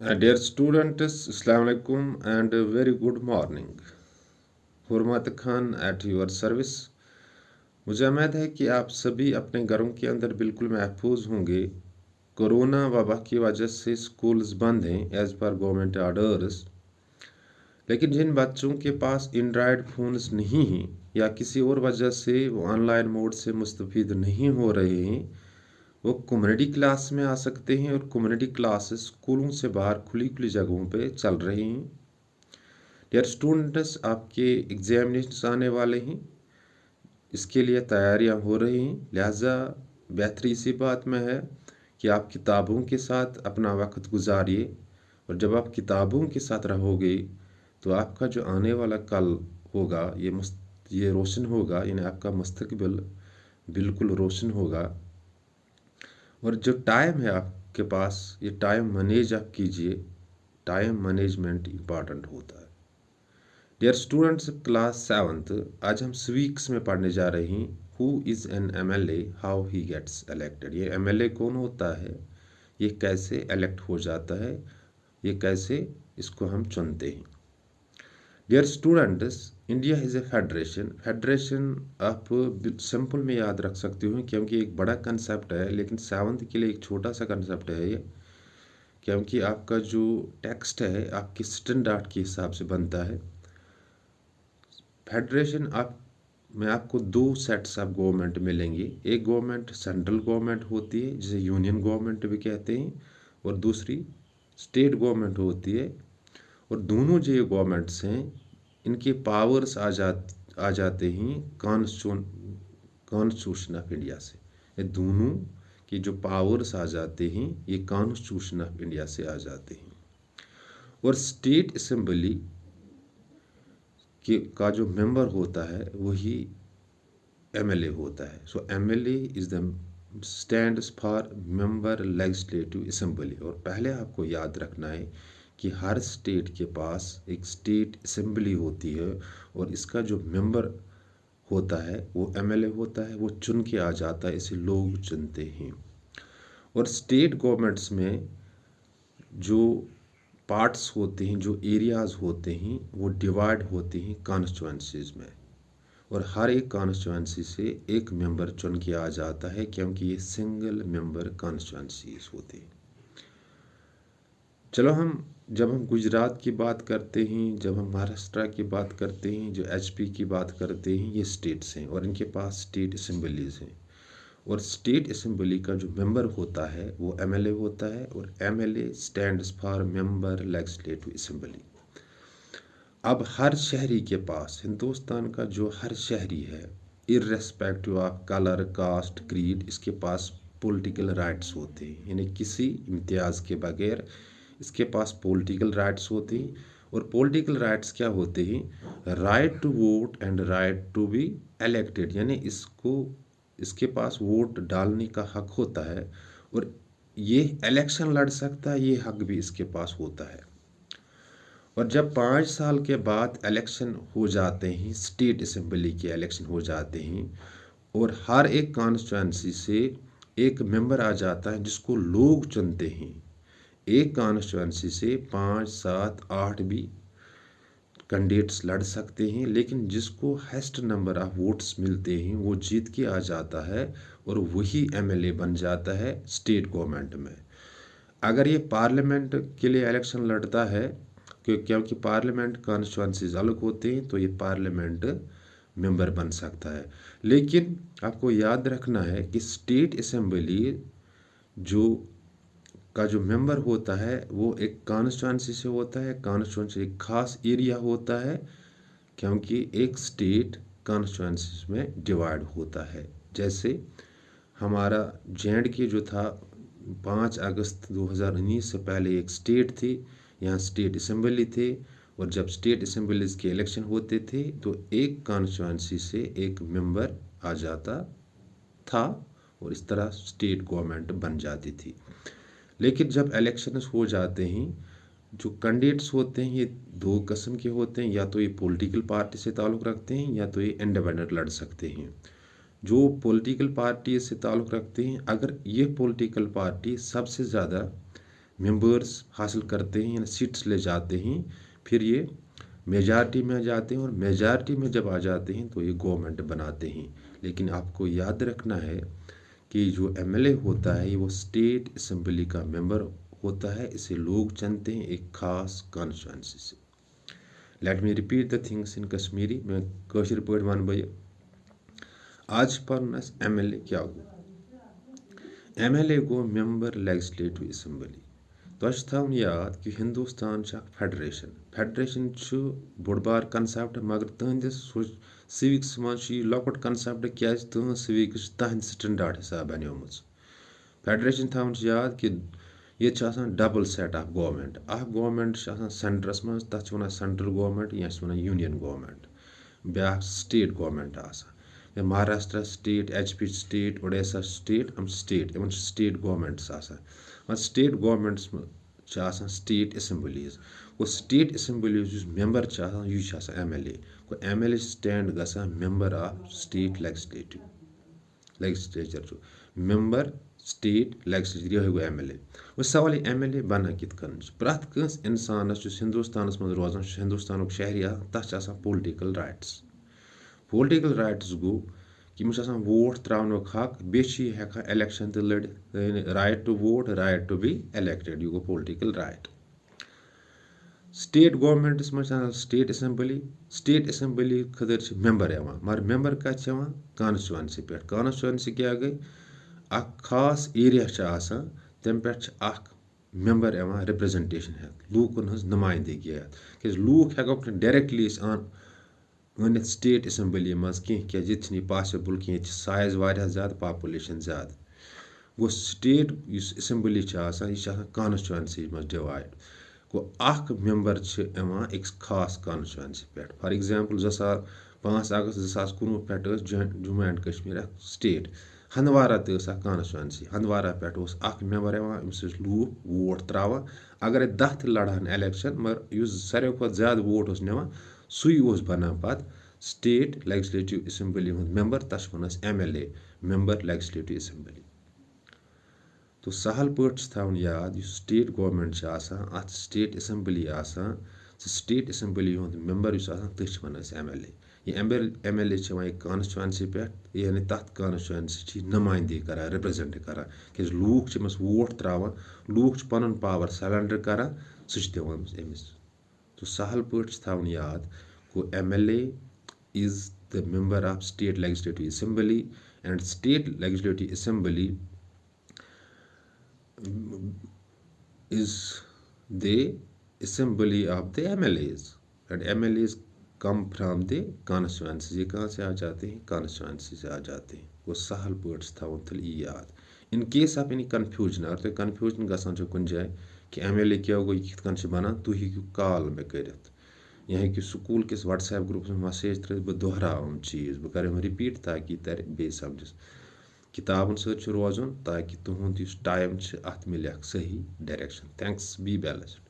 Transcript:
Dear students, Assalamu alaikum and a very good morning. Hurmat Khan at your service. मुझे उम्मीद है कि आप सभी अपने घरों के अंदर बिल्कुल महफूज होंगे। कोरोना वबा की वजह से स्कूल्स बंद हैं एज़ पर गवर्नमेंट ऑर्डर्स। लेकिन जिन बच्चों के पास एंड्रॉयड फ़ोन्स नहीं हैं या किसी और वजह से वो ऑनलाइन मोड से मुस्तफ़ीद नहीं हो रहे हैं, वो कम्युनिटी क्लास में आ सकते हैं और कम्युनिटी क्लासेस स्कूलों से बाहर खुली खुली जगहों पे चल रही हैं। डियर स्टूडेंट्स, आपके एग्जामिनेशन आने वाले हैं, इसके लिए तैयारियां हो रही हैं। लिहाजा बेहतरी इसी बात में है कि आप किताबों के साथ अपना वक्त गुजारिए, और जब आप किताबों के साथ रहोगे तो आपका जो आने वाला कल होगा ये रोशन होगा, यानी आपका मुस्तकबिल बिल्कुल रोशन होगा। और जो टाइम है आपके पास, ये टाइम मैनेज आप कीजिए। टाइम मैनेजमेंट इम्पॉर्टेंट होता है। डियर स्टूडेंट्स, क्लास 7th, आज हम स्वीक्स में पढ़ने जा रहे हैं who is an MLA, how he gets elected. ये एमएलए कौन होता है, ये कैसे इलेक्ट हो जाता है, ये कैसे इसको हम चुनते हैं। Dear students, India is a federation. Federation आप सिंपल में याद रख सकते हो क्योंकि एक बड़ा कंसेप्ट है, लेकिन 7th के लिए एक छोटा सा कंसेप्ट है ये, क्योंकि आपका जो टेक्स्ट है आपके स्टैंडर्ड के हिसाब से बनता है। फेडरेशन आप में आपको दो सेट्स ऑफ गवर्नमेंट मिलेंगे। एक गवर्नमेंट सेंट्रल गवर्नमेंट होती है जिसे यूनियन गवर्नमेंट भी कहते हैं, और दूसरी स्टेट गवर्नमेंट होती है। और दोनों जो गवर्नमेंट्स हैं इनके पावर्स आ जाते हैं कॉन्स्टिट्यूशन ऑफ इंडिया से। ये दोनों की जो पावर्स आ जाते हैं ये कॉन्स्टिट्यूशन ऑफ इंडिया से आ जाते हैं। और स्टेट असेंबली का जो मेंबर होता है वही एमएलए होता है। So MLA is the stands for member legislative assembly. और पहले आपको याद रखना है कि हर स्टेट के पास एक स्टेट असेंबली होती है, और इसका जो मेंबर होता है वो एमएलए होता है, वो चुन के आ जाता है, इसे लोग चुनते हैं। और स्टेट गवर्नमेंट्स में जो पार्ट्स होते हैं, जो एरियाज़ होते हैं, वो डिवाइड होते हैं कॉन्स्टिट्यूंसीज में, और हर एक कॉन्स्टिट्यूंसी से एक मेंबर चुन के आ जाता है क्योंकि ये सिंगल मेंबर कॉन्स्टिट्यूंसीज होते हैं। चलो जब हम गुजरात की बात करते हैं, जब हम महाराष्ट्र की बात करते हैं, जो एचपी की बात करते हैं, ये स्टेट्स हैं और इनके पास स्टेट असेंबलीज हैं। और स्टेट असेंबली का जो मेंबर होता है वो एमएलए होता है, और MLA stands for member legislative assembly. अब हर शहरी के पास, हिंदुस्तान का जो हर शहरी है, irrespective of colour, caste, creed, इसके पास पॉलिटिकल राइट्स होते हैं, यानी किसी इम्तियाज़ के बगैर इसके पास पॉलिटिकल राइट्स होते हैं। और पॉलिटिकल राइट्स क्या होते हैं? Right to vote and right to be elected, यानी इसके पास वोट डालने का हक होता है, और ये इलेक्शन लड़ सकता है, ये हक भी इसके पास होता है। और जब 5 साल के बाद इलेक्शन हो जाते हैं, स्टेट असेंबली के इलेक्शन हो जाते हैं, और हर एक कॉन्स्टिट्यूंसी से एक मेंबर आ जाता है जिसको लोग चुनते हैं। एक कॉन्स्टिट्यूंसी से 5, 7, 8 भी कैंडिडेट्स लड़ सकते हैं, लेकिन जिसको हाईएस्ट नंबर ऑफ वोट्स मिलते हैं वो जीत के आ जाता है, और वही एमएलए बन जाता है स्टेट गवर्नमेंट में। अगर ये पार्लियामेंट के लिए इलेक्शन लड़ता है, क्योंकि पार्लियामेंट कॉन्स्टिट्यूंसीज अलग होते हैं, तो ये पार्लियामेंट मेंबर बन सकता है। लेकिन आपको याद रखना है कि स्टेट असेंबली जो मेंबर होता है वो एक कॉन्स्टिट्यूंसी से होता है। कॉन्स्टिट्यूंसी एक खास एरिया होता है, क्योंकि एक स्टेट कॉन्स्टिट्यूंसी में डिवाइड होता है। जैसे हमारा जे.एंड.के जो था, 5 अगस्त 2019 से पहले एक स्टेट थी, यहाँ स्टेट असेंबली थे, और जब स्टेट असेंबलीज के इलेक्शन होते थे तो एक कॉन्स्टिट्यूंसी से एक मेंबर आ जाता था, और इस तरह स्टेट गवर्नमेंट बन जाती थी। लेकिन जब इलेक्शंस हो जाते हैं, जो कैंडिडेट्स होते हैं ये दो किस्म के होते हैं, या तो ये पॉलिटिकल पार्टी से ताल्लुक़ रखते हैं या तो ये इंडिपेंडेंट लड़ सकते हैं। जो पॉलिटिकल पार्टी से ताल्लुक़ रखते हैं, अगर ये पॉलिटिकल पार्टी सबसे ज़्यादा मेंबर्स हासिल करते हैं, सीट्स ले जाते हैं, फिर ये मेजॉरिटी में आ जाते हैं और मेजॉरिटी में जब आ जाते हैं तो ये गवर्नमेंट बनाते हैं। लेकिन आपको याद रखना है कि जो एमएलए होता है ये वो स्टेट असेंबली का मेंबर होता है, इसे लोग चुनते हैं एक खास कॉन्स्टिट्यूंसी से। Let me repeat the things in Kashmiri, मैं कश्मीर पढ़ वन बह आज पर एमएलए क्या गो। एमएलए गो मेंबर लेजिस्लेटिव असेंबली। तो याद कि हिंदुस्तान फेडरेशन फेडरेशन बोड़ बार कंसेप्ट, मगर तुंदिस सिविक्स मज लॉकट कंसेप्ट क्या सिविक्स तहद स्टैंडर्ड हिसाब बनियोम। फेडरेशन थवन याद कि ये double set of government, government centres मज तथ वन सेंट्रल गवर्नमेंट या वन यूनियन गवर्नमेंट, ब्या state government Maharashtra state, HP state, Odisha state, इन state governments state governments state assemblies गो स्टेट असेंबलीज मेंबर यह एमएलए गो एमएलए स्टैंड ग member of state legislature member state legislature यह गो MLA. वो सवाल MLA बना कित प्रत कंस इंसानस हिंदुस्तान मज रोजान हिंदुस्तान शहरी तथ पोलिटिकल राइट्स गो कि वोट त्रावन हक बे इलेक्शन तो लड़ित, right to vote, right to be elected, यह गो पोलिटिकल राइट। स्टेट गवर्नमेंट्स मज स्टेट असेंबली खतर मेंबर मगर मेंबर कत कॉन्स्टिट्यूंसी पे, कॉन्स्टिट्यूंसी क्या गई खास एरिया तम पे मेंबर रिप्रेजेंटेशन लूकन हज नुमाइंदगी क्या लूक हेको डायरेक्टली अनित स्टेट असेंबली मज क्या ये पॉसिबल कि साइज वारिया ज़्यादा, पॉपुलेशन ज़्यादा गो स्टेट असेंबली यह कॉन्स्टिट्यूंसी मज डिवाइड गो मेंबर एक खास कॉन्स्टिट्यूंसी पे। फॉर एग्जांपल 5 अगस्त 2019 पे जम्मू एंड कश्मीर स्टेट, हंदवारा तो कॉन्स्टिट्यूंसी, हंदवारा पे मेंबर अमिस लूक वोट त्रावा, अगर 10 लड़ान इलेक्शन मगर सारे खुद ज़्यादा वोट ना सुई बनान पत स्टेट लेजिस्लेटिव असेंबली मेंबर, तस one MLA member legislative assembly. तो सहल पे थवन याद स्टेट गवर्नमेंट अत state assembly state assembly member तथ वन एमएलए। यह एमएलए एक कॉन्स्टिट्यूंसी पे, यानी तथ कॉन्स्टिट्यूंसी नुमाइंदगी कर रिप्रेजेंट कर क्या लूक वोट त्रावान, लूक पन पावर सरेंडर कर दिवान अमिस। तो सहल पे थवन याद गो MLA is the member of state legislative assembly and state legislative assembly is the assembly of the MLAs and MLAs come from the constituencies। ये कहाँ से आ जाते हैं, कॉन्स्टिट्यूंसी से आ जाते हैं। वो सहल पे थवन थल याद। In case of any confusion, अगर तुम कन्फ्यूजन गसान कुन जाए कि एमएलए क्या गो यह कित बना, तुम हेकु कॉल मे करित या कि स्कूल किस व्हाट्सएप ग्रुप में मैसेज त्र बह दोहराव चीज़, बह कर रिपीट ताकि तर बे समझस। किताबन सत रोजन ताकि तुहद टाइम अत मिल सही डायरेक्शन। Thanks, be balanced.